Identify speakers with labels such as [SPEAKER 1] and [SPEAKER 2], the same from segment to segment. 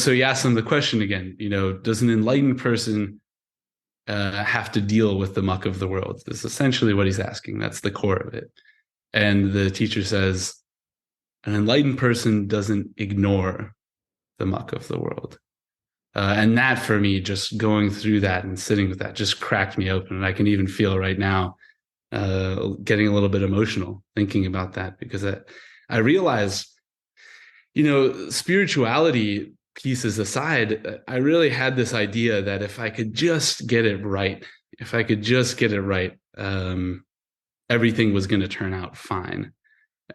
[SPEAKER 1] so he asked them the question again, does an enlightened person have to deal with the muck of the world? That's essentially what he's asking. That's the core of it. And the teacher says, an enlightened person doesn't ignore the muck of the world. And that, for me, just going through that and sitting with that just cracked me open. And I can even feel right now getting a little bit emotional thinking about that, because I realize, spirituality pieces aside, I really had this idea that if I could just get it right, everything was going to turn out fine.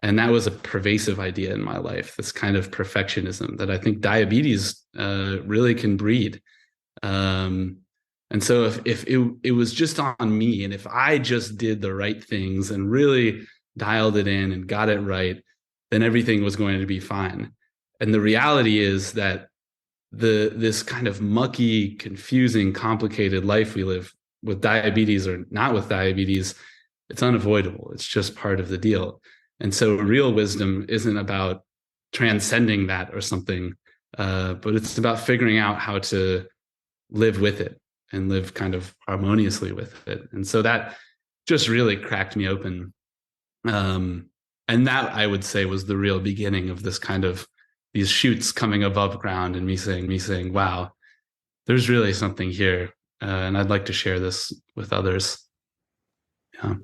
[SPEAKER 1] And that was a pervasive idea in my life, this kind of perfectionism that I think diabetes really can breed. And so if it was just on me, and if I just did the right things and really dialed it in and got it right, then everything was going to be fine. And the reality is that this kind of mucky, confusing, complicated life we live with diabetes or not with diabetes, it's unavoidable. It's just part of the deal. And so real wisdom isn't about transcending that or something, but it's about figuring out how to live with it and live kind of harmoniously with it. And so that just really cracked me open. And that, I would say, was the real beginning of this kind of these shoots coming above ground and me saying, wow, there's really something here. And I'd like to share this with others. Yeah.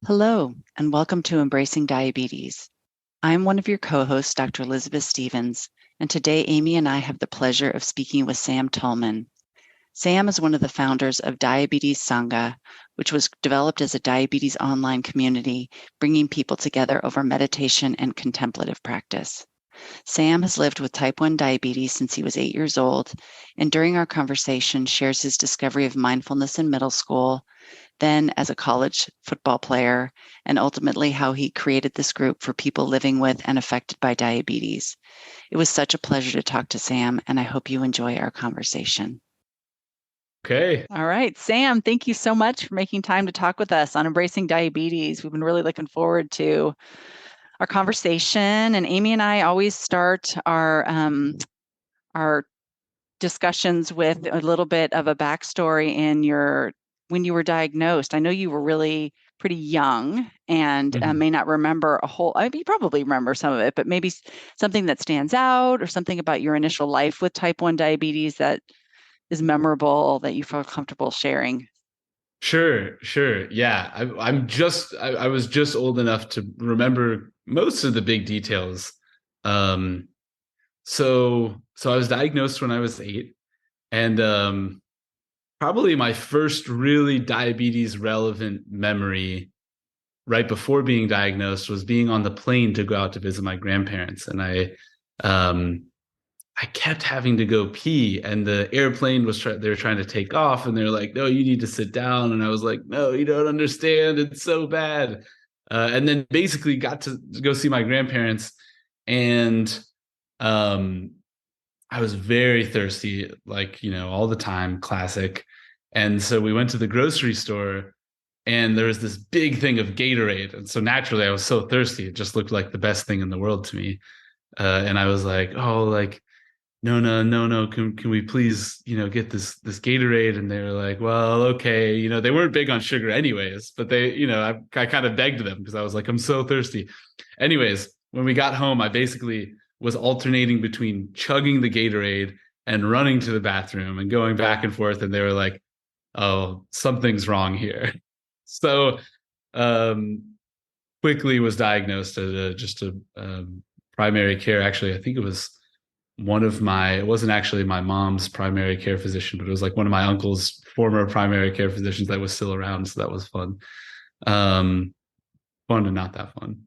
[SPEAKER 2] Hello, and welcome to Embracing Diabetes. I'm one of your co-hosts, Dr. Elizabeth Stevens, and today Amy and I have the pleasure of speaking with Sam Tullman. Sam is one of the founders of Diabetes Sangha, which was developed as a diabetes online community, bringing people together over meditation and contemplative practice. Sam has lived with type 1 diabetes since he was 8 years old, and during our conversation shares his discovery of mindfulness in middle school, then as a college football player, and ultimately how he created this group for people living with and affected by diabetes. It was such a pleasure to talk to Sam, and I hope you enjoy our conversation.
[SPEAKER 1] Okay.
[SPEAKER 2] All right, Sam, thank you so much for making time to talk with us on Embracing Diabetes. We've been really looking forward to our conversation, and Amy and I always start our discussions with a little bit of a backstory in when you were diagnosed. I know you were really pretty young and may not remember you probably remember some of it, but maybe something that stands out or something about your initial life with type 1 diabetes that is memorable that you feel comfortable sharing.
[SPEAKER 1] Sure. Yeah, I was just old enough to remember most of the big details. So I was diagnosed when I was 8, and probably my first really diabetes relevant memory right before being diagnosed was being on the plane to go out to visit my grandparents, and I kept having to go pee, and the airplane they were trying to take off, and they're like, no, you need to sit down. And I was like, no, you don't understand. It's so bad. And then basically got to go see my grandparents, and I was very thirsty, like, all the time, classic. And so we went to the grocery store, and there was this big thing of Gatorade. And so naturally I was so thirsty. It just looked like the best thing in the world to me. And I was like, oh, like, no. Can we please, get this Gatorade? And they were like, well, okay. They weren't big on sugar anyways, but I kind of begged them because I was like, I'm so thirsty. Anyways, when we got home, I basically was alternating between chugging the Gatorade and running to the bathroom and going back and forth. And they were like, oh, something's wrong here. So quickly was diagnosed as just a primary care. Actually, I think it was it wasn't actually my mom's primary care physician, but it was like one of my uncle's former primary care physicians that was still around. So that was fun. Fun and not that fun.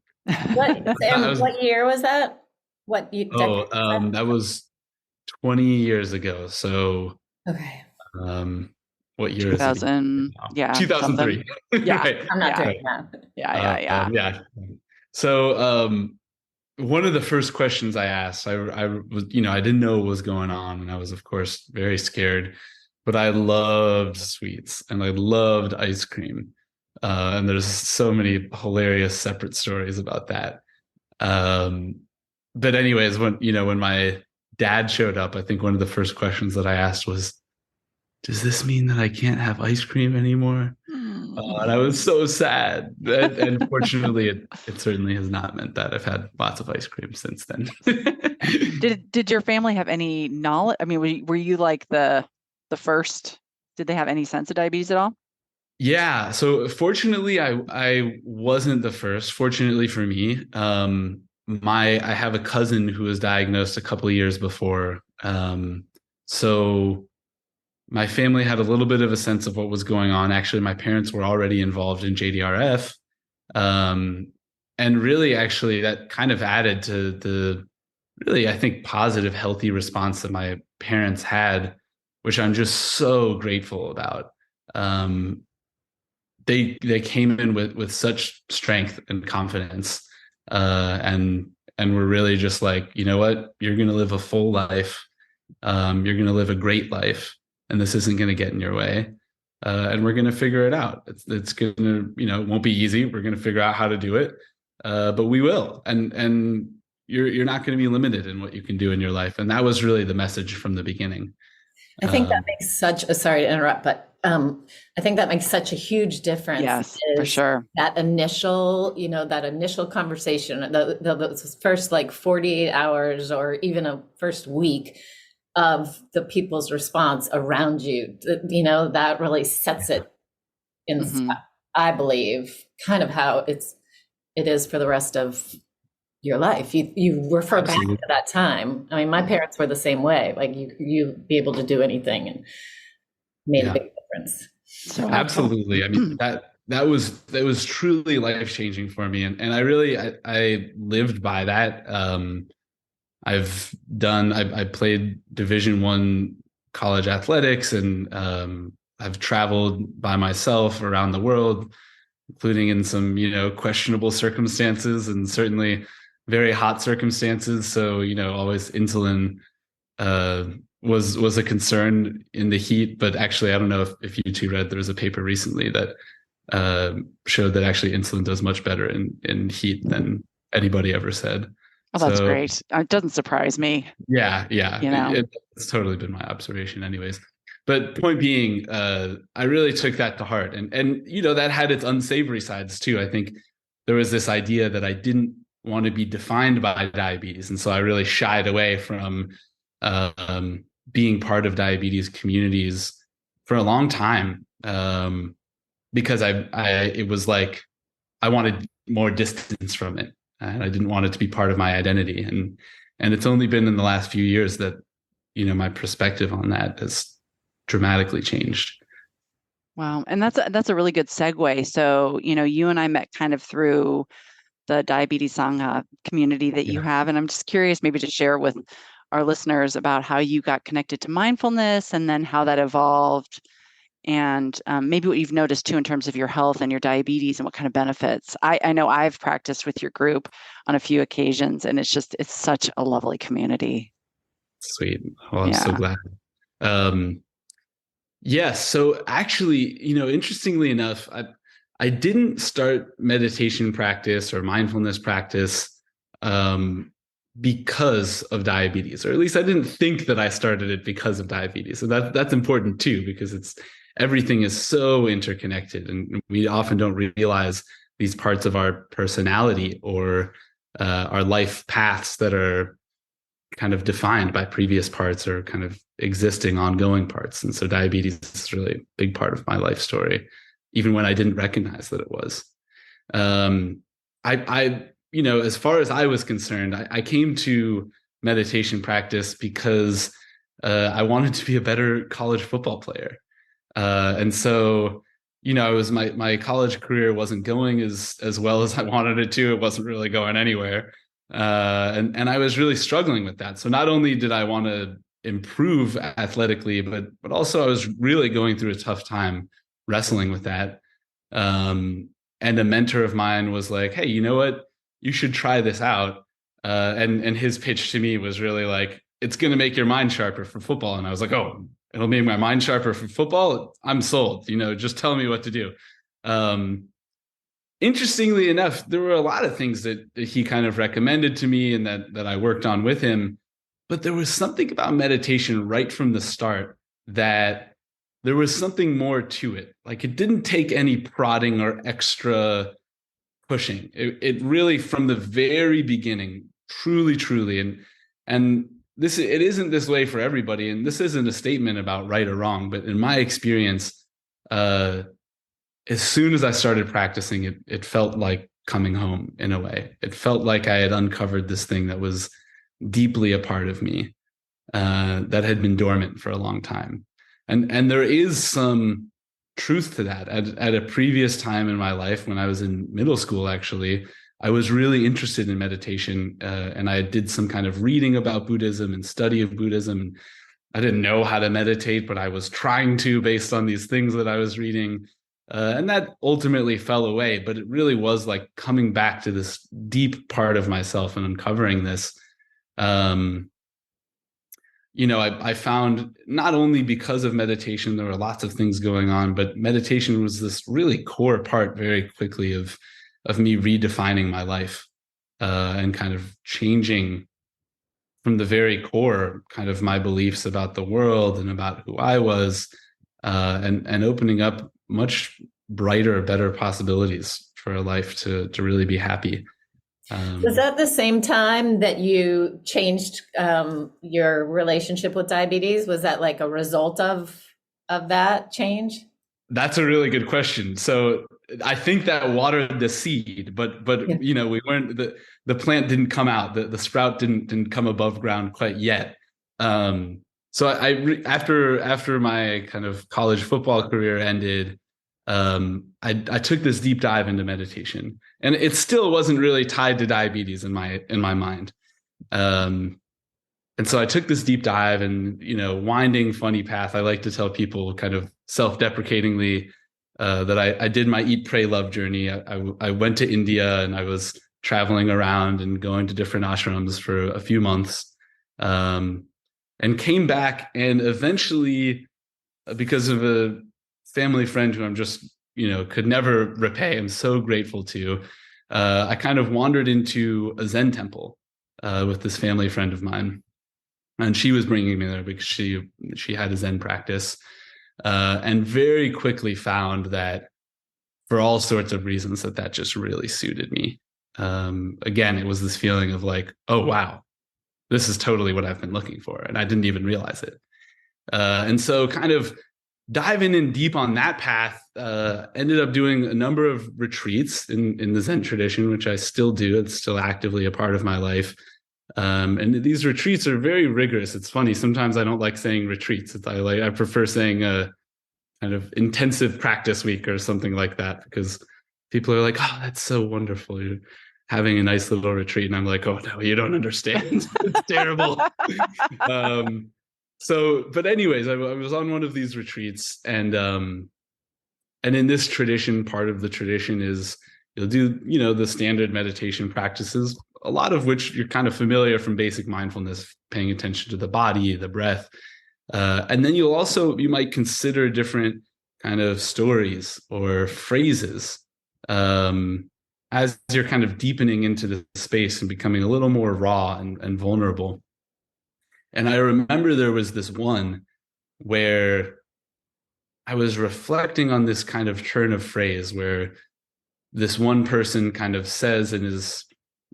[SPEAKER 3] What year was that?
[SPEAKER 1] That was 20 years ago. So
[SPEAKER 3] okay.
[SPEAKER 1] what year is it
[SPEAKER 2] 2000,
[SPEAKER 1] now?
[SPEAKER 2] yeah,
[SPEAKER 1] 2003.
[SPEAKER 2] something. Yeah,
[SPEAKER 1] Right.
[SPEAKER 3] I'm not
[SPEAKER 2] yeah,
[SPEAKER 3] doing that.
[SPEAKER 2] yeah.
[SPEAKER 1] Yeah. So one of the first questions I asked, I was, I didn't know what was going on, and I was, of course, very scared. But I loved sweets and I loved ice cream. And there's so many hilarious separate stories about that. Um, but anyways, when my dad showed up, I think one of the first questions that I asked was, does this mean that I can't have ice cream anymore? And I was so sad. And fortunately, it certainly has not meant that. I've had lots of ice cream since then.
[SPEAKER 2] Did your family have any knowledge? I mean, were you like the first? Did they have any sense of diabetes at all?
[SPEAKER 1] Yeah. So fortunately, I wasn't the first. Fortunately for me, I have a cousin who was diagnosed a couple of years before. So my family had a little bit of a sense of what was going on. Actually, my parents were already involved in JDRF. And really, actually, that kind of added to the really, I think, positive, healthy response that my parents had, which I'm just so grateful about. Um, they came in with such strength and confidence, and we're really just like, you know what, you're going to live a full life, you're going to live a great life, and this isn't going to get in your way, and we're going to figure it out. It's going to, it won't be easy. We're going to figure out how to do it, but we will, and you're not going to be limited in what you can do in your life, and that was really the message from the beginning.
[SPEAKER 3] I think that makes sorry to interrupt, but I think that makes such a huge difference.
[SPEAKER 2] Yes, for sure.
[SPEAKER 3] That initial conversation, those first like 48 hours or even a first week of the people's response around you, that really sets it in step, I believe, kind of how it is for the rest of your life. You refer Absolutely. Back to that time. I mean, my parents were the same way. Like you be able to do anything, and made a big difference.
[SPEAKER 2] So
[SPEAKER 1] Absolutely. I mean, that was truly life-changing for me. And I lived by that. I played Division I college athletics, and I've traveled by myself around the world, including in some, questionable circumstances and certainly very hot circumstances. So, always insulin was a concern in the heat. But actually, I don't know if you two read, there was a paper recently that showed that actually insulin does much better in heat than anybody ever said.
[SPEAKER 2] Oh, that's great. It doesn't surprise me.
[SPEAKER 1] Yeah. It's totally been my observation anyways. But point being, I really took that to heart. And that had its unsavory sides too. I think there was this idea that I didn't want to be defined by diabetes. And so I really shied away from being part of diabetes communities for a long time, because it was like I wanted more distance from it, and I didn't want it to be part of my identity. And it's only been in the last few years that my perspective on that has dramatically changed.
[SPEAKER 2] Wow, and that's a really good segue. So you and I met kind of through the Diabetes Sangha community that you have, and I'm just curious maybe to share with our listeners about how you got connected to mindfulness, and then how that evolved, and maybe what you've noticed too in terms of your health and your diabetes and what kind of benefits. I know I've practiced with your group on a few occasions, and it's such a lovely community.
[SPEAKER 1] Sweet. Oh, I'm so glad. Yes. So actually, interestingly enough, I didn't start meditation practice or mindfulness practice because of diabetes, or at least I didn't think that I started it because of diabetes. So that's important too, because everything is so interconnected, and we often don't realize these parts of our personality or our life paths that are kind of defined by previous parts or kind of existing ongoing parts. And so diabetes is really a big part of my life story, even when I didn't recognize that it was. As far as I was concerned, I came to meditation practice because I wanted to be a better college football player. And so, I was my college career wasn't going as well as I wanted it to. It wasn't really going anywhere. And I was really struggling with that. So not only did I want to improve athletically, but also I was really going through a tough time wrestling with that. And a mentor of mine was like, "Hey, you know what? You should try this out." And his pitch to me was really like, "It's going to make your mind sharper for football." And I was like, "Oh, it'll make my mind sharper for football? I'm sold. Just tell me what to do." Um, Interestingly enough, there were a lot of things that he kind of recommended to me and that I worked on with him. But there was something about meditation right from the start that there was something more to it. Like it didn't take any prodding or extra pushing. It really, from the very beginning, truly, and this, it isn't this way for everybody. And this isn't a statement about right or wrong, but in my experience, uh, as soon as I started practicing it, it felt like coming home in a way. It felt like I had uncovered this thing that was deeply a part of me, that had been dormant for a long time. And there is some truth to that. At a previous time in my life, when I was in middle school, actually, I was really interested in meditation, and I did some kind of reading about Buddhism and study of Buddhism. I didn't know how to meditate, but I was trying to based on these things that I was reading. And that ultimately fell away, but it really was like coming back to this deep part of myself and uncovering this. Um, I found not only because of meditation, there were lots of things going on, but meditation was this really core part very quickly of me redefining my life, and kind of changing from the very core kind of my beliefs about the world and about who I was, and opening up much brighter, better possibilities for a life to really be happy.
[SPEAKER 3] Was that the same time that you changed your relationship with diabetes? Was that like a result of that change?
[SPEAKER 1] That's a really good question. So I think that watered the seed, but
[SPEAKER 3] Yeah.
[SPEAKER 1] we weren't, the plant didn't come out, the sprout didn't come above ground quite yet. So after my kind of college football career ended, I took this deep dive into meditation, and it still wasn't really tied to diabetes in my mind. Um, and so I took this deep dive and, winding funny path. I like to tell people kind of self-deprecatingly, that I did my eat, pray, love journey. I went to India and I was traveling around and going to different ashrams for a few months, and came back, and eventually, because of a family friend who I'm just, could never repay, I'm so grateful to, I kind of wandered into a Zen temple, with this family friend of mine. And she was bringing me there because she had a Zen practice, and very quickly found that for all sorts of reasons that just really suited me. Again, it was this feeling of like, oh wow, this is totally what I've been looking for, and I didn't even realize it. And so, kind of diving in deep on that path, ended up doing a number of retreats in the Zen tradition, which I still do. It's still actively a part of my life. And these retreats are very rigorous. It's funny. Sometimes I don't like saying retreats. I prefer saying a kind of intensive practice week or something like that, because people are like, "Oh, that's so wonderful. You're having a nice little retreat." And I'm like, "Oh no, you don't understand. It's terrible." But anyways, I was on one of these retreats, and in this tradition, part of the tradition is you'll do, the standard meditation practices, a lot of which you're kind of familiar from basic mindfulness, paying attention to the body, the breath. And then you might consider different kind of stories or phrases, as you're kind of deepening into the space and becoming a little more raw and vulnerable. And I remember there was this one where I was reflecting on this kind of turn of phrase where this one person kind of says and is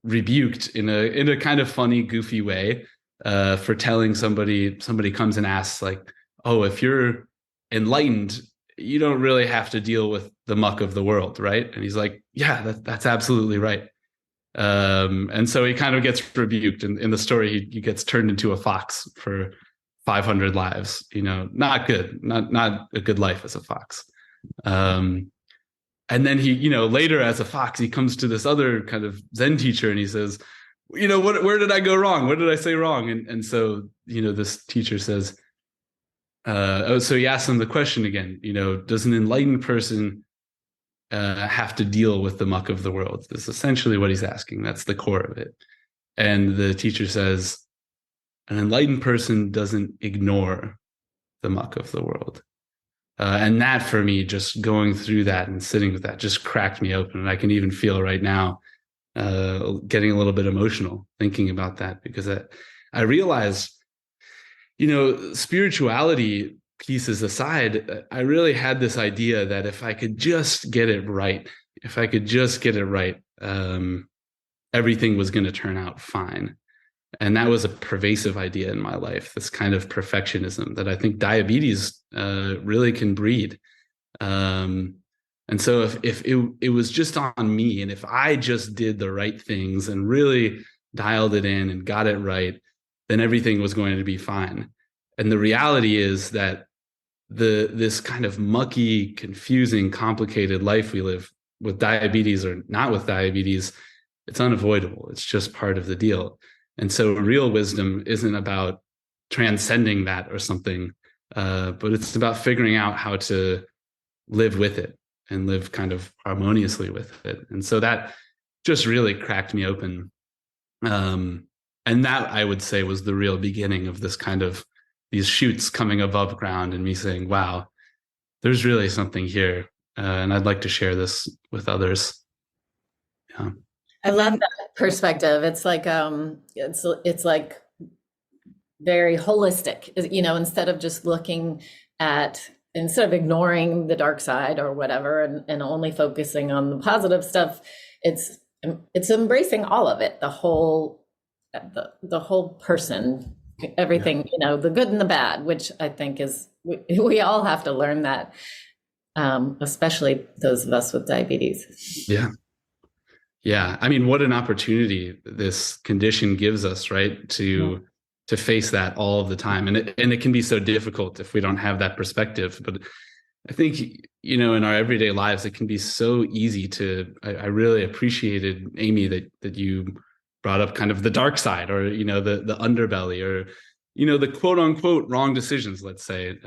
[SPEAKER 1] rebuked in a kind of funny, goofy way, for telling somebody comes and asks like, "Oh, if you're enlightened, you don't really have to deal with the muck of the world, right?" And he's like, "Yeah, that's absolutely right." And so he kind of gets rebuked. In the story, he gets turned into a fox for 500 lives. Not good, not a good life as a fox. And then he, later as a fox, he comes to this other kind of Zen teacher and he says, where did I go wrong? What did I say wrong? And so, this teacher says, so he asks him the question again, does an enlightened person have to deal with the muck of the world? That's essentially what he's asking. That's the core of it. And the teacher says, an enlightened person doesn't ignore the muck of the world. And that, for me, just going through that and sitting with that just cracked me open. And I can even feel right now getting a little bit emotional thinking about that, because I realized, spirituality pieces aside, I really had this idea that if I could just get it right, everything was going to turn out fine. And that was a pervasive idea in my life, this kind of perfectionism that I think diabetes really can breed. And so if it was just on me, and if I just did the right things and really dialed it in and got it right, then everything was going to be fine. And the reality is that this kind of mucky, confusing, complicated life we live with diabetes or not with diabetes, it's unavoidable. It's just part of the deal. And so real wisdom isn't about transcending that or something, but it's about figuring out how to live with it and live kind of harmoniously with it. And so that just really cracked me open. And that, I would say, was the real beginning of this kind of these shoots coming above ground and me saying, wow, there's really something here. And I'd like to share this with others. Yeah.
[SPEAKER 3] I love that perspective. It's like it's like very holistic, instead of just instead of ignoring the dark side or whatever and only focusing on the positive stuff, it's embracing all of it, the whole person, everything, the good and the bad, which I think is, we all have to learn that, especially those of us with diabetes.
[SPEAKER 1] Yeah. Yeah. I mean, what an opportunity this condition gives us, right? To face that all of the time. And it can be so difficult if we don't have that perspective. But I think, in our everyday lives, it can be so easy I really appreciated, Amy, that you brought up kind of the dark side, or, the underbelly, or, the quote unquote wrong decisions, let's say.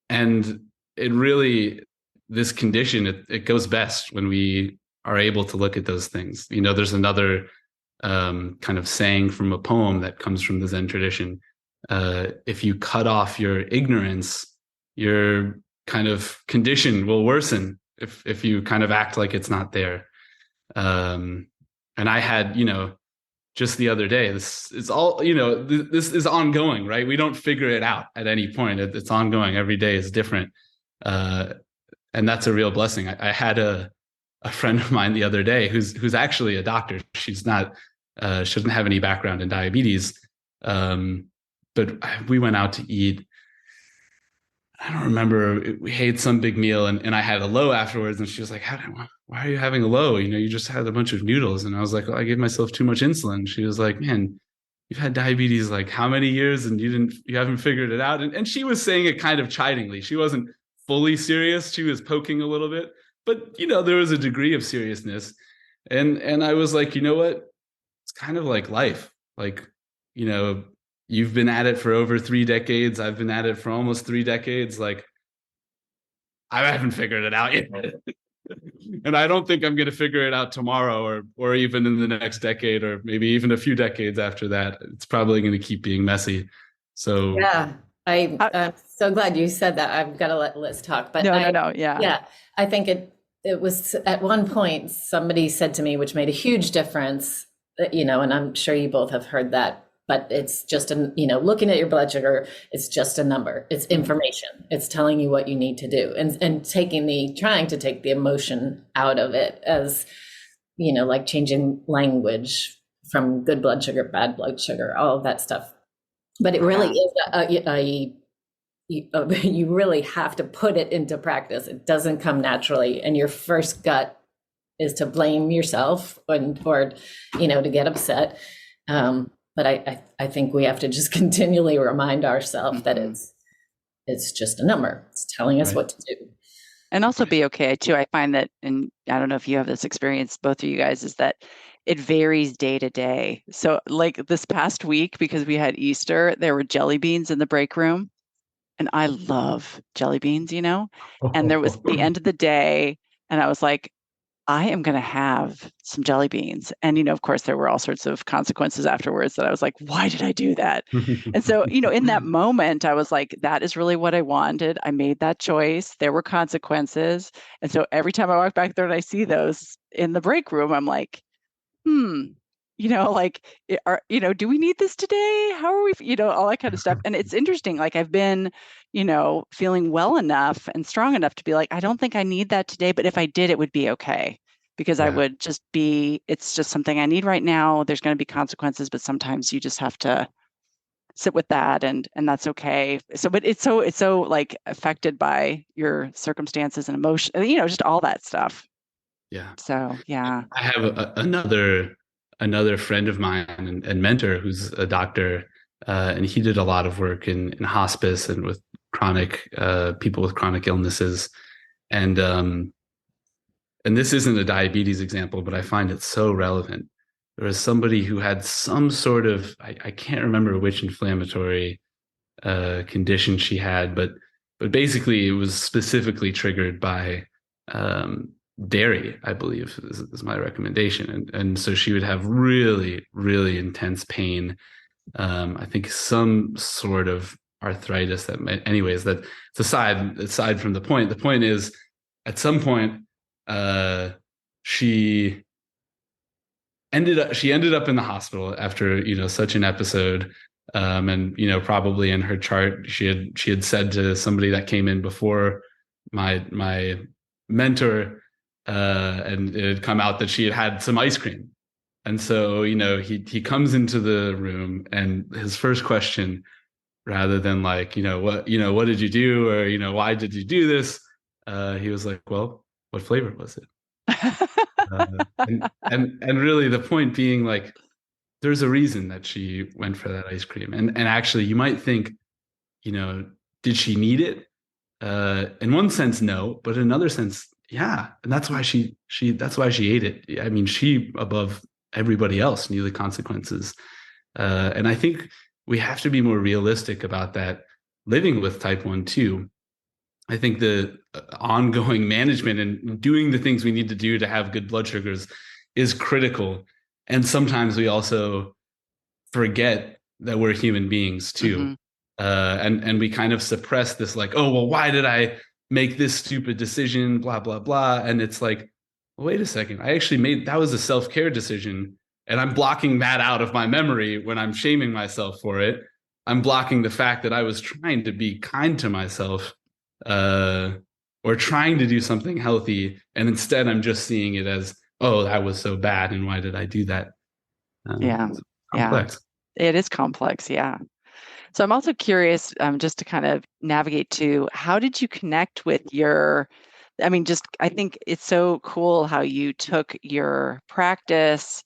[SPEAKER 1] And it really, this condition, it goes best when we are able to look at those things. There's another kind of saying from a poem that comes from the Zen tradition. If you cut off your ignorance, your kind of condition will worsen if you kind of act like it's not there. And I had, just the other day, this is all, this is ongoing, right? We don't figure it out at any point. It's ongoing. Every day is different. And that's a real blessing. I had a friend of mine the other day who's actually a doctor. She's not, she doesn't have any background in diabetes. But we went out to eat. I don't remember, we ate some big meal and I had a low afterwards, and she was like, why are you having a low? You just had a bunch of noodles. And I was like, well, I gave myself too much insulin. She was like, man, you've had diabetes like how many years and you haven't figured it out? And she was saying it kind of chidingly. She wasn't fully serious. She was poking a little bit, but there was a degree of seriousness. And I was like, you know what? It's kind of like life. Like, you've been at it for over 3 decades. I've been at it for almost 3 decades. Like, I haven't figured it out yet. And I don't think I'm going to figure it out tomorrow or even in the next decade, or maybe even a few decades after that. It's probably going to keep being messy. So
[SPEAKER 3] yeah, I'm so glad you said that. I've got to let Liz talk, but
[SPEAKER 2] no.
[SPEAKER 3] Yeah, I think it was at one point somebody said to me, which made a huge difference, and I'm sure you both have heard that, but it's just looking at your blood sugar, it's just a number. It's information. It's telling you what you need to do, and trying to take the emotion out of it, as like changing language from good blood sugar, bad blood sugar, all of that stuff. But it really is you really have to put it into practice. It doesn't come naturally, and your first gut is to blame yourself or to get upset. But I think we have to just continually remind ourselves that it's just a number. It's telling us what to do.
[SPEAKER 2] And also be okay too. I find that, and I don't know if you have this experience, both of you guys, is that it varies day to day. So like this past week, because we had Easter, there were jelly beans in the break room. And I love jelly beans, and there was the end of the day, and I was like, I am going to have some jelly beans. And, of course, there were all sorts of consequences afterwards that I was like, why did I do that? And so, in that moment, I was like, that is really what I wanted. I made that choice. There were consequences. And so every time I walk back there and I see those in the break room, I'm like, like, do we need this today? How are we, all that kind of stuff. And it's interesting. Like I've been, feeling well enough and strong enough to be like, I don't think I need that today, but if I did, it would be okay because I
[SPEAKER 1] Yeah.
[SPEAKER 2] would just it's just something I need right now. There's going to be consequences, but sometimes you just have to sit with that and that's okay. So, but it's so like affected by your circumstances and emotion, just all that stuff.
[SPEAKER 1] Yeah.
[SPEAKER 2] So, yeah.
[SPEAKER 1] I have another friend of mine and mentor who's a doctor, and he did a lot of work in hospice and with chronic people with chronic illnesses, and this isn't a diabetes example, but I find it so relevant. There was somebody who had some sort of I can't remember which inflammatory condition she had, but basically it was specifically triggered by dairy, I believe is my recommendation. And so she would have really, really intense pain. I think some sort of arthritis anyways, that's aside from the point. The point is at some point, she ended up in the hospital after, such an episode. And, probably in her chart, she had said to somebody that came in before my mentor, and it had come out that she had some ice cream. And so, he comes into the room and his first question, rather than like, what did you do? Or, why did you do this? He was like, well, what flavor was it? And really the point being like, there's a reason that she went for that ice cream. And actually you might think, did she need it? In one sense, no, but in another sense, yeah. And that's why that's why she ate it. I mean, she above everybody else knew the consequences. And I think we have to be more realistic about that living with type 1 too. I think the ongoing management and doing the things we need to do to have good blood sugars is critical. And sometimes we also forget that we're human beings too.
[SPEAKER 2] Mm-hmm.
[SPEAKER 1] And we kind of suppress this like, oh, well, why did I make this stupid decision? Blah, blah, blah. And it's like, well, wait a second. I actually that was a self-care decision. And I'm blocking that out of my memory when I'm shaming myself for it. I'm blocking the fact that I was trying to be kind to myself, or trying to do something healthy. And instead I'm just seeing it as, oh, that was so bad. And why did I do that?
[SPEAKER 2] Yeah.
[SPEAKER 1] Complex.
[SPEAKER 2] Yeah. It is complex. Yeah. So I'm also curious, just to kind of navigate to how did you connect with I think it's so cool how you took your practice,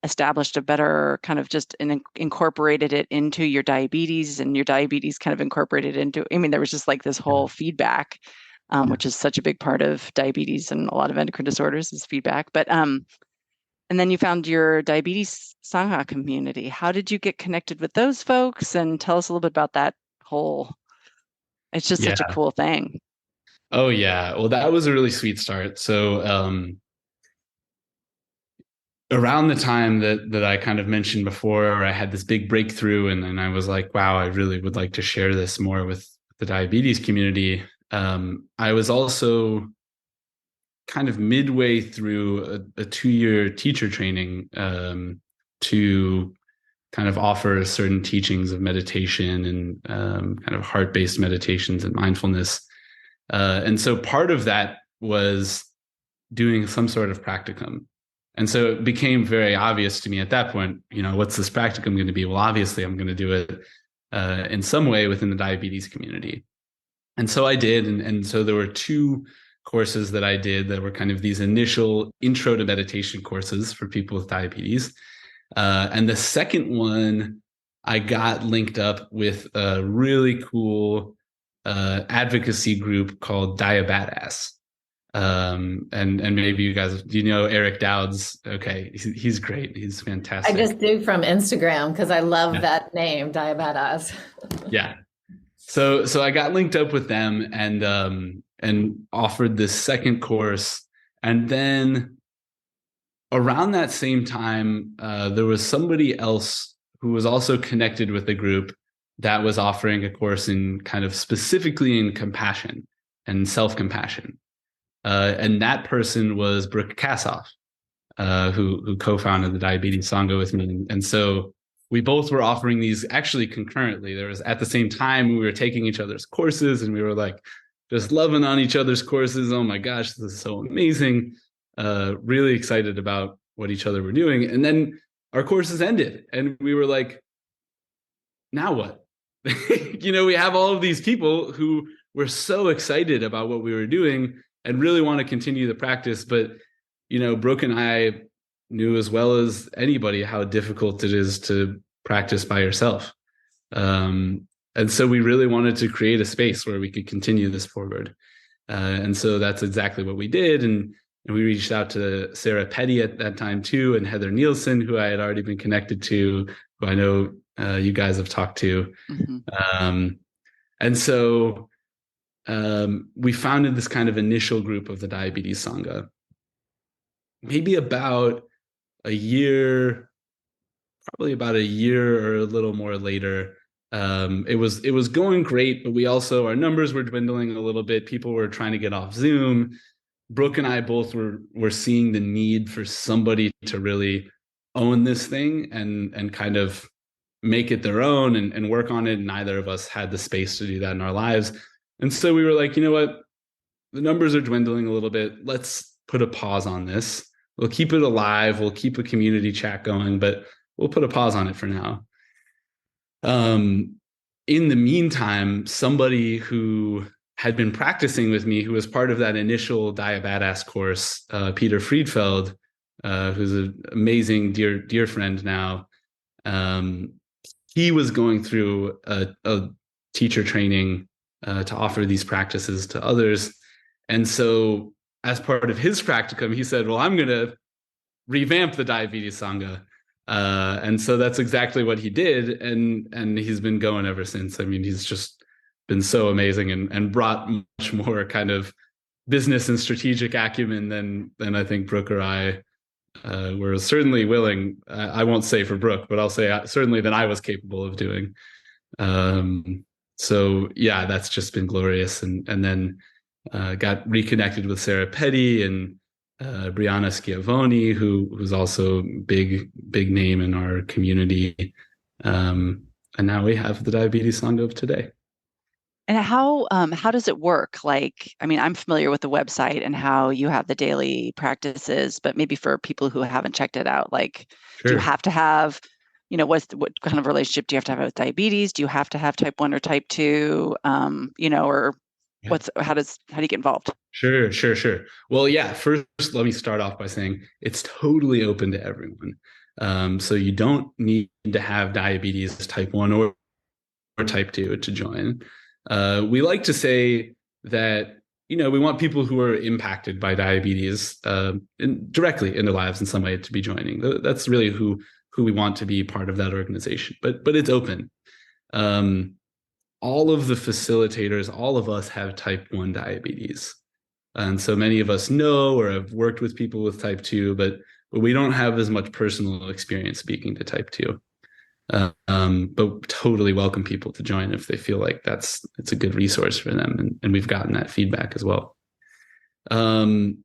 [SPEAKER 2] established a better kind of just incorporated it into your diabetes and your diabetes kind of incorporated into, there was just like this whole feedback, which is such a big part of diabetes and a lot of endocrine disorders is feedback. But, and then you found your Diabetes Sangha community. How did you get connected with those folks? And tell us a little bit about that it's just such a cool thing.
[SPEAKER 1] Oh yeah. Well, that was a really sweet start. So, around the time that I kind of mentioned before, I had this big breakthrough, and then I was like, wow, I really would like to share this more with the diabetes community. I was also kind of midway through a 2-year teacher training, to kind of offer certain teachings of meditation and kind of heart-based meditations and mindfulness. And so part of that was doing some sort of practicum. And so it became very obvious to me at that point, what's this practicum going to be? Well, obviously I'm going to do it in some way within the diabetes community. And so I did. And so there were 2 courses that I did that were kind of these initial intro to meditation courses for people with diabetes. And the second one, I got linked up with a really cool advocacy group called Diabetes. And maybe you guys, do you know Eric Dowd's? Okay, he's great. He's
[SPEAKER 3] I
[SPEAKER 1] fantastic.
[SPEAKER 3] just do from Instagram because I love that name, Diabetes.
[SPEAKER 1] Yeah. So I got linked up with them and offered this second course. And then around that same time, there was somebody else who was also connected with the group that was offering a course in kind of specifically in compassion and self-compassion. And that person was Brooke Kassoff, who co-founded the Diabetes Sangha with me. And so we both were offering these actually concurrently. There was at the same time we were taking each other's courses, and we were like just loving on each other's courses. Oh my gosh, this is so amazing. Really excited about what each other were doing. And then our courses ended, and we were like, now what? We have all of these people who were so excited about what we were doing and really want to continue the practice. But, Brooke and I knew as well as anybody how difficult it is to practice by yourself. And so we really wanted to create a space where we could continue this forward. And so that's exactly what we did. And we reached out to Sarah Petty at that time too, and Heather Nielsen, who I had already been connected to, who I know you guys have talked to. Mm-hmm. And so we founded this kind of initial group of the Diabetes Sangha. Maybe about a year, probably about a year or a little more later, it was going great, but our numbers were dwindling a little bit. People were trying to get off Zoom. Brooke and I both were seeing the need for somebody to really own this thing and kind of make it their own and work on it. And neither of us had the space to do that in our lives. And so we were like, you know what? The numbers are dwindling a little bit. Let's put a pause on this. We'll keep it alive. We'll keep a community chat going, but we'll put a pause on it for now. In the meantime, somebody who had been practicing with me, who was part of that initial Diabetes course, Peter Friedfeld, who's an amazing dear friend now, he was going through a teacher training to offer these practices to others. And so as part of his practicum, he said, well, I'm going to revamp the Diabetes Sangha. And so that's exactly what he did. And he's been going ever since. I mean, he's just been so amazing and brought much more kind of business and strategic acumen than I think Brooke or I were certainly willing. I won't say for Brooke, but I'll say certainly that I was capable of doing. So yeah, that's just been glorious. And then got reconnected with Sarah Petty and Brianna Schiavone, who's also big name in our community. And now we have the Diabetes Sangha of today.
[SPEAKER 2] And how does it work? Like, I mean, I'm familiar with the website and how you have the daily practices, but maybe for people who haven't checked it out, like, sure. Do you have to have, what kind of relationship do you have to have with diabetes? Do you have to have type 1 or type 2? Or how do you get involved?
[SPEAKER 1] Sure. Well, yeah, first, let me start off by saying it's totally open to everyone. So you don't need to have diabetes type 1 or type 2 to join. We like to say that, we want people who are impacted by diabetes directly in their lives in some way to be joining. That's really who we want to be part of that organization. But it's open. All of the facilitators, all of us have type 1 diabetes. And so many of us know or have worked with people with type 2, but we don't have as much personal experience speaking to type 2. But totally welcome people to join if they feel like it's a good resource for them. And we've gotten that feedback as well. You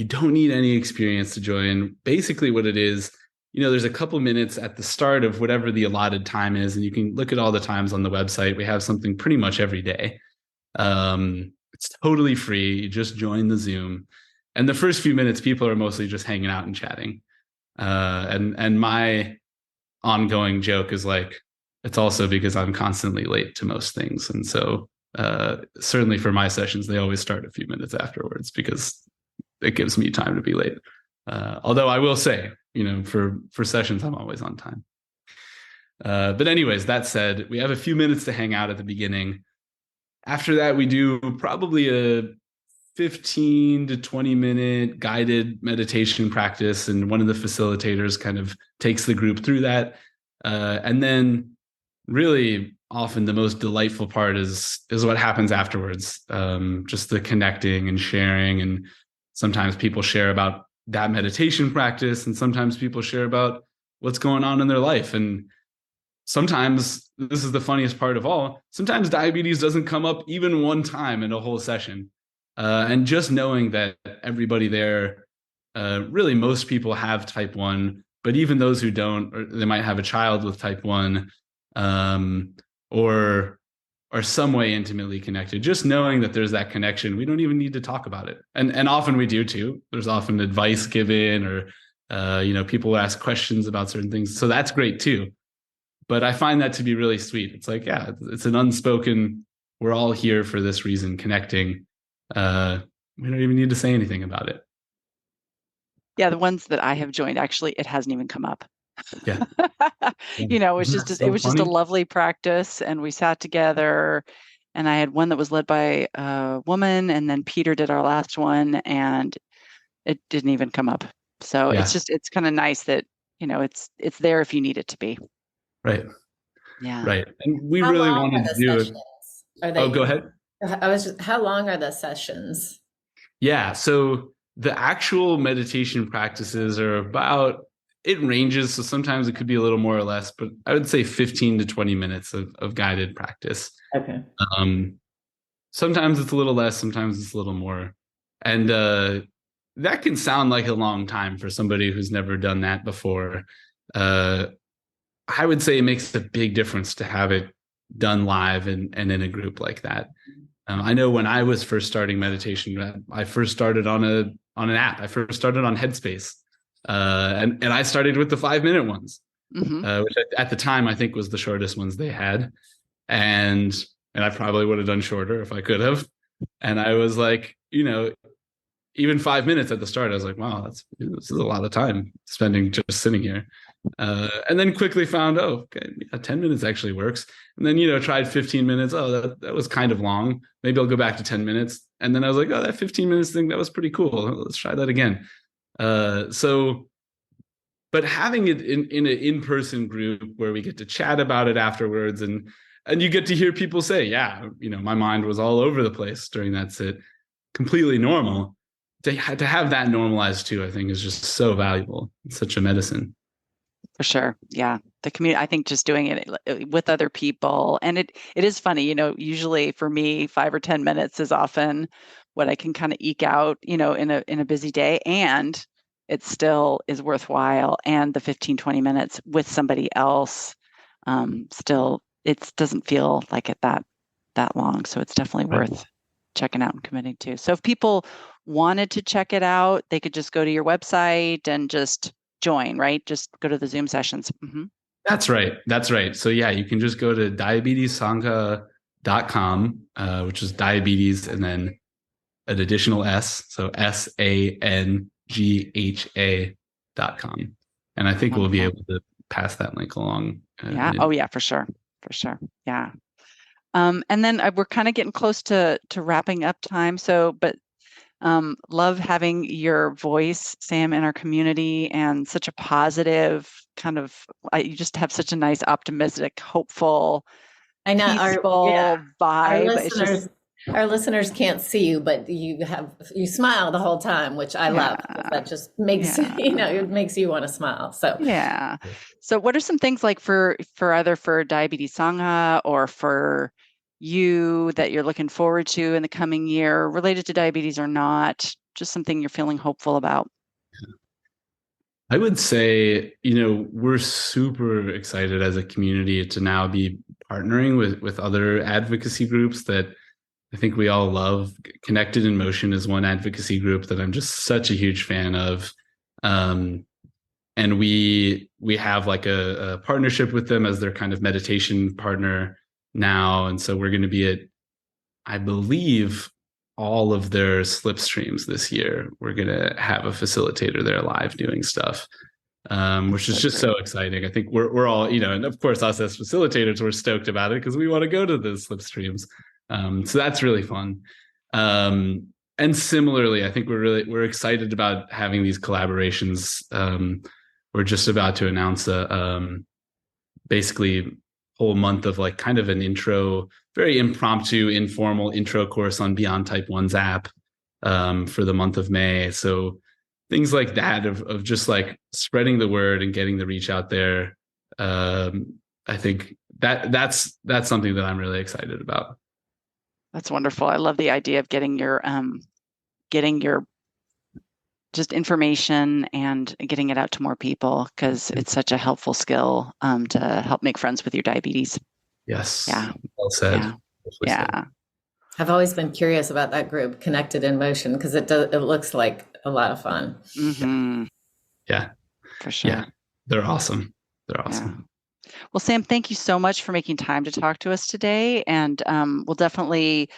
[SPEAKER 1] don't need any experience to join. Basically what it is, there's a couple minutes at the start of whatever the allotted time is, and you can look at all the times on the website. We have something pretty much every day. It's totally free. You just join the Zoom. And the first few minutes, people are mostly just hanging out and chatting. And my ongoing joke is like, it's also because I'm constantly late to most things. And so certainly for my sessions, they always start a few minutes afterwards because it gives me time to be late. Although I will say, for sessions, I'm always on time. But anyways, that said, we have a few minutes to hang out at the beginning. After that, we do probably a 15 to 20-minute guided meditation practice, and one of the facilitators kind of takes the group through that. And then really often the most delightful part is what happens afterwards. Just the connecting and sharing. And sometimes people share about that meditation practice, and sometimes people share about what's going on in their life. And sometimes, this is the funniest part of all, sometimes diabetes doesn't come up even one time in a whole session. And just knowing that everybody there, really most people have type 1, but even those who don't, or they might have a child with type 1, or are some way intimately connected. Just knowing that there's that connection, we don't even need to talk about it. And often we do too. There's often advice given, or people ask questions about certain things. So that's great too. But I find that to be really sweet. It's like, yeah, it's an unspoken, we're all here for this reason, connecting. We don't even need to say anything about it.
[SPEAKER 2] Yeah, the ones that I have joined, actually, it hasn't even come up.
[SPEAKER 1] Yeah.
[SPEAKER 2] It's just a lovely practice, and we sat together, and I had one that was led by a woman, and then Peter did our last one, and it didn't even come up. So
[SPEAKER 1] yeah.
[SPEAKER 2] it's kind of nice that, it's there if you need it to be.
[SPEAKER 1] Right.
[SPEAKER 2] Yeah.
[SPEAKER 1] Right. And we really wanted to do it. Oh, go ahead.
[SPEAKER 3] How long are the sessions?
[SPEAKER 1] Yeah. So the actual meditation practices are about, it ranges. So sometimes it could be a little more or less, but I would say 15 to 20 minutes of guided practice.
[SPEAKER 3] Okay.
[SPEAKER 1] Sometimes it's a little less, sometimes it's a little more. And that can sound like a long time for somebody who's never done that before. I would say it makes a big difference to have it done live and in a group like that. I know when I was first starting meditation, I first started on an app. I first started on Headspace, and I started with the 5-minute ones, which at the time I think was the shortest ones they had, and I probably would have done shorter if I could have. And I was like, even 5 minutes at the start, I was like, wow, this is a lot of time spending just sitting here. And then quickly found, 10 minutes actually works. And then, tried 15 minutes. Oh, that was kind of long. Maybe I'll go back to 10 minutes. And then I was like, that 15 minutes thing, that was pretty cool. Let's try that again. But having it in an in-person group where we get to chat about it afterwards, and you get to hear people say, yeah, my mind was all over the place during that sit, completely normal. To have that normalized too, I think is just so valuable. It's such a medicine.
[SPEAKER 2] For sure. Yeah. The community, I think just doing it with other people. And it is funny, usually for me, 5 or 10 minutes is often what I can kind of eke out, in a busy day. And it still is worthwhile. And the 15, 20 minutes with somebody else, still, it doesn't feel like it that long. So it's definitely worth checking out and committing to. So if people wanted to check it out, they could just go to your website and just join, right? Just go to the Zoom sessions. Mm-hmm.
[SPEAKER 1] That's right. So yeah, you can just go to diabetessangha.com, which is diabetes and then an additional S. So SANGHA.com. And I think we'll be able to pass that link along.
[SPEAKER 2] Yeah. Oh yeah, for sure. Yeah. And then we're kind of getting close to wrapping up time. So, but love having your voice, Sam, in our community, and such a positive kind of, you just have such a nice, optimistic, hopeful, peaceful vibe.
[SPEAKER 3] Our listeners can't see you, but you smile the whole time, which I love. That just makes, it makes you want to smile. So,
[SPEAKER 2] yeah. So what are some things like for either for Diabetes Sangha or for you that you're looking forward to in the coming year related to diabetes or not, just something you're feeling hopeful about?
[SPEAKER 1] I would say, we're super excited as a community to now be partnering with other advocacy groups that I think we all love. Connected in Motion is one advocacy group that I'm just such a huge fan of. And we have like a partnership with them as their kind of meditation partner now. And so we're going to be at, I believe, all of their slipstreams this year. We're going to have a facilitator there live doing stuff, which is just so exciting. I think we're all, and of course us as facilitators, we're stoked about it because we want to go to those slipstreams. So that's really fun. And similarly, I think we're excited about having these collaborations. We're just about to announce a basically whole month of like kind of an intro, very impromptu, informal intro course on Beyond Type 1's app for the month of May. So things like that of just like spreading the word and getting the reach out there. I think that's something that I'm really excited about.
[SPEAKER 2] That's wonderful. I love the idea of getting your just information and getting it out to more people, because it's such a helpful skill to help make friends with your diabetes.
[SPEAKER 1] Yes.
[SPEAKER 2] Yeah.
[SPEAKER 1] Well said.
[SPEAKER 2] Yeah. Yeah.
[SPEAKER 3] I've always been curious about that group, Connected in Motion, because it looks like a lot of fun.
[SPEAKER 2] Mm-hmm.
[SPEAKER 1] Yeah.
[SPEAKER 2] For sure.
[SPEAKER 1] Yeah. They're awesome. They're awesome.
[SPEAKER 2] Yeah. Well, Sam, thank you so much for making time to talk to us today. And we'll definitely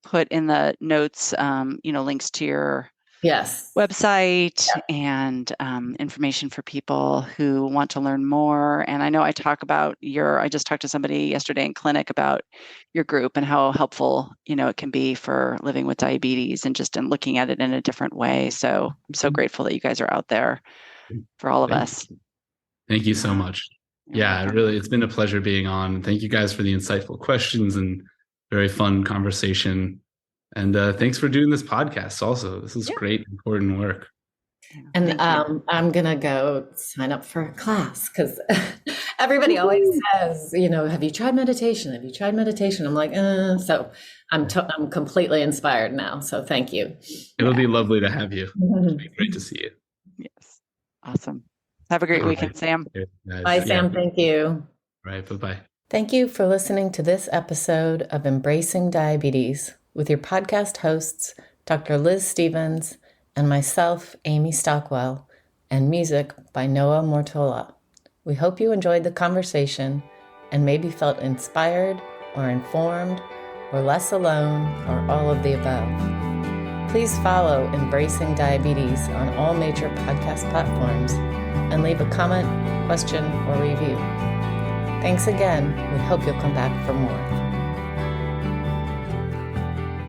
[SPEAKER 2] put in the notes, links to your website and information for people who want to learn more. And I know I just talked to somebody yesterday in clinic about your group and how helpful, it can be for living with diabetes and just in looking at it in a different way. So I'm so grateful that you guys are out there for all of us.
[SPEAKER 1] Thank you so much. Yeah, it's been a pleasure being on. Thank you guys for the insightful questions and very fun conversation. And thanks for doing this podcast also. This is great, important work.
[SPEAKER 3] And I'm going to go sign up for a class, because everybody always says, have you tried meditation? Have you tried meditation? I'm like, so I'm completely inspired now. So thank you.
[SPEAKER 1] It'll be lovely to have you. It'll be great to see you.
[SPEAKER 2] Yes. Awesome. Have a great weekend, Sam.
[SPEAKER 3] Bye, Sam. Thank you.
[SPEAKER 1] All right. Bye-bye.
[SPEAKER 3] Thank you for listening to this episode of Embracing Diabetes with your podcast hosts, Dr. Liz Stevens and myself, Amy Stockwell, and music by Noah Mortola. We hope you enjoyed the conversation and maybe felt inspired or informed or less alone or all of the above. Please follow Embracing Diabetes on all major podcast platforms and leave a comment, question, or review. Thanks again. We hope you'll come back for more.